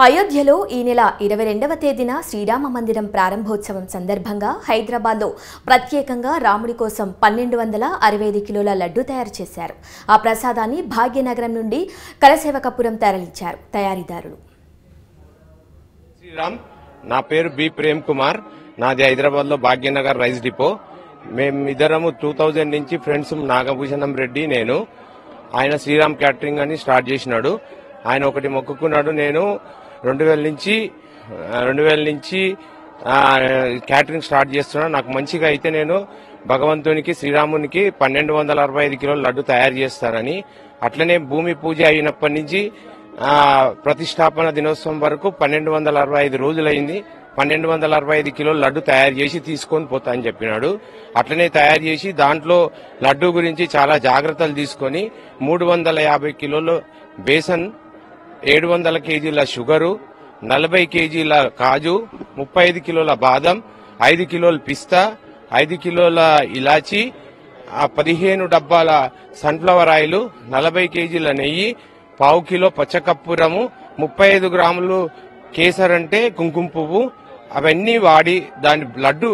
అయోధ్యలో ఈ నెల 22వ తేదీన శ్రీరామ మందిరం ప్రారంభోత్సవం సందర్భంగా హైదరాబాద్లో ప్రత్యేకంగా రాముడి కోసం 1265 కిలోల లడ్డు తయారు చేశారు. ఆ ప్రసాదాన్ని భాగ్యనగరం నుండి కలసేవకపురం తరలించారు తయారీదారులు. శ్రీరామ్, నా పేరు బి ప్రేమ్ కుమార్. నాది హైదరాబాద్ లో భాగ్యనగర్ రైస్ డిపో. మేమిద్దరము 2000 నుంచి ఫ్రెండ్స్. నాగభూషణం రెడ్డి, నేను. ఆయన శ్రీరామ్ క్యాటరింగ్ అని స్టార్ట్ చేసినాడు. ఆయన ఒకటి మొక్కుకున్నాడు, నేను 2000 నుంచి క్యాటరింగ్ స్టార్ట్ చేస్తున్నాను, నాకు మంచిగా అయితే నేను భగవంతునికి శ్రీరామునికి 1265 కిలోల లడ్డు తయారు చేస్తానని. అట్లనే భూమి పూజ అయినప్పటి నుంచి ప్రతిష్టాపన దినోత్సవం వరకు 1265 రోజులైంది. 1265 కిలోల లడ్డు తయారు చేసి తీసుకొని పోతా అని చెప్పినాడు. అట్లనే తయారు చేసి దాంట్లో లడ్డు గురించి చాలా జాగ్రత్తలు తీసుకొని 350 కిలోల బేసన్, 700 కేజీల షుగరు, 40 కేజీల కాజు, 35 కిలోల బాదం, 5 కిలోల పిస్తా, 5 కిలోల ఇలాచి, 15 డబ్బాల సన్ఫ్లవర్ ఆయిల్, 40 కేజీల నెయ్యి, 1/4 కిలో పచ్చకర్పూరము, 35 గ్రాములు కేసర్ అంటే కుంకుమ పువ్వు, అవన్నీ వాడి దాని లడ్డు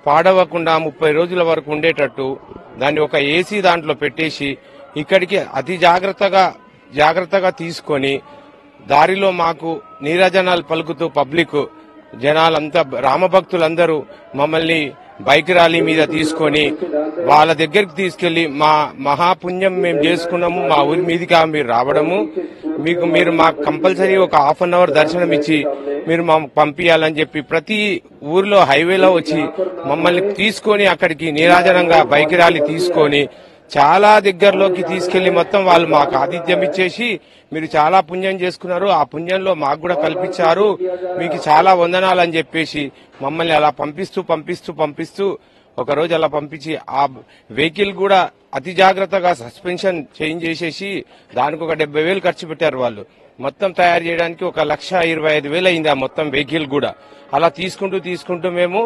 పాడవకుండా 30 రోజుల వరకు ఉండేటట్టు దాన్ని ఒక ఏసీ దాంట్లో పెట్టేసి ఇక్కడికి అతి జాగ్రత్తగా తీసుకొని దారిలో మాకు నీరాజనాలు పలుకుతూ పబ్లిక్ జనాలంతా, రామభక్తులందరూ మమ్మల్ని బైక్ ర్యాలీ మీద తీసుకొని వాళ్ళ దగ్గరికి తీసుకెళ్లి మా మహాపుణ్యం మేము చేసుకున్నాము, మా ఊరి మీదికి మీరు రావడము, మీరు మాకు కంపల్సరీ ఒక ½ అవర్ దర్శనం ఇచ్చి మీరు మాకు పంపించాలని చెప్పి ప్రతి ఊర్లో హైవేలో వచ్చి మమ్మల్ని తీసుకొని అక్కడికి నీరాజనంగా బైక్ ర్యాలీ తీసుకొని చాలా దగ్గరలోకి తీసుకెళ్లి మొత్తం వాళ్ళు మాకు ఆతిథ్యం ఇచ్చేసి మీరు చాలా పుణ్యం చేసుకున్నారు, ఆ పుణ్యంలో మాకు కూడా కల్పించారు, మీకు చాలా వందనాలు అని చెప్పేసి మమ్మల్ని అలా పంపిస్తూ ఒకరోజు అలా పంపించి ఆ వెహికల్ కూడా అతి జాగ్రత్తగా సస్పెన్షన్ చేంజ్ చేసేసి దానికి ఒక 70,000 ఖర్చు పెట్టారు వాళ్ళు. మొత్తం తయారు చేయడానికి 1,25,000 అయింది ఆ మొత్తం వెహికల్ కూడా. అలా తీసుకుంటూ మేము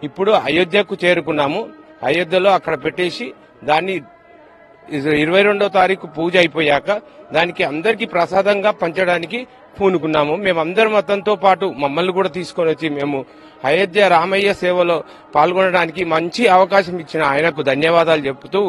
ఇప్పుడు అయోధ్యకు చేరుకున్నాము. అయోధ్యలో అక్కడ పెట్టేసి దాన్ని 22వ తారీఖు పూజ అయిపోయాక దానికి అందరికీ ప్రసాదంగా పంచడానికి పూనుకున్నాము. మేమందరం అతనితో పాటు మమ్మల్ని కూడా తీసుకొని వచ్చి మేము అయోధ్య రామయ్య సేవలో పాల్గొనడానికి మంచి అవకాశం ఇచ్చిన ఆయనకు ధన్యవాదాలు చెబుతూ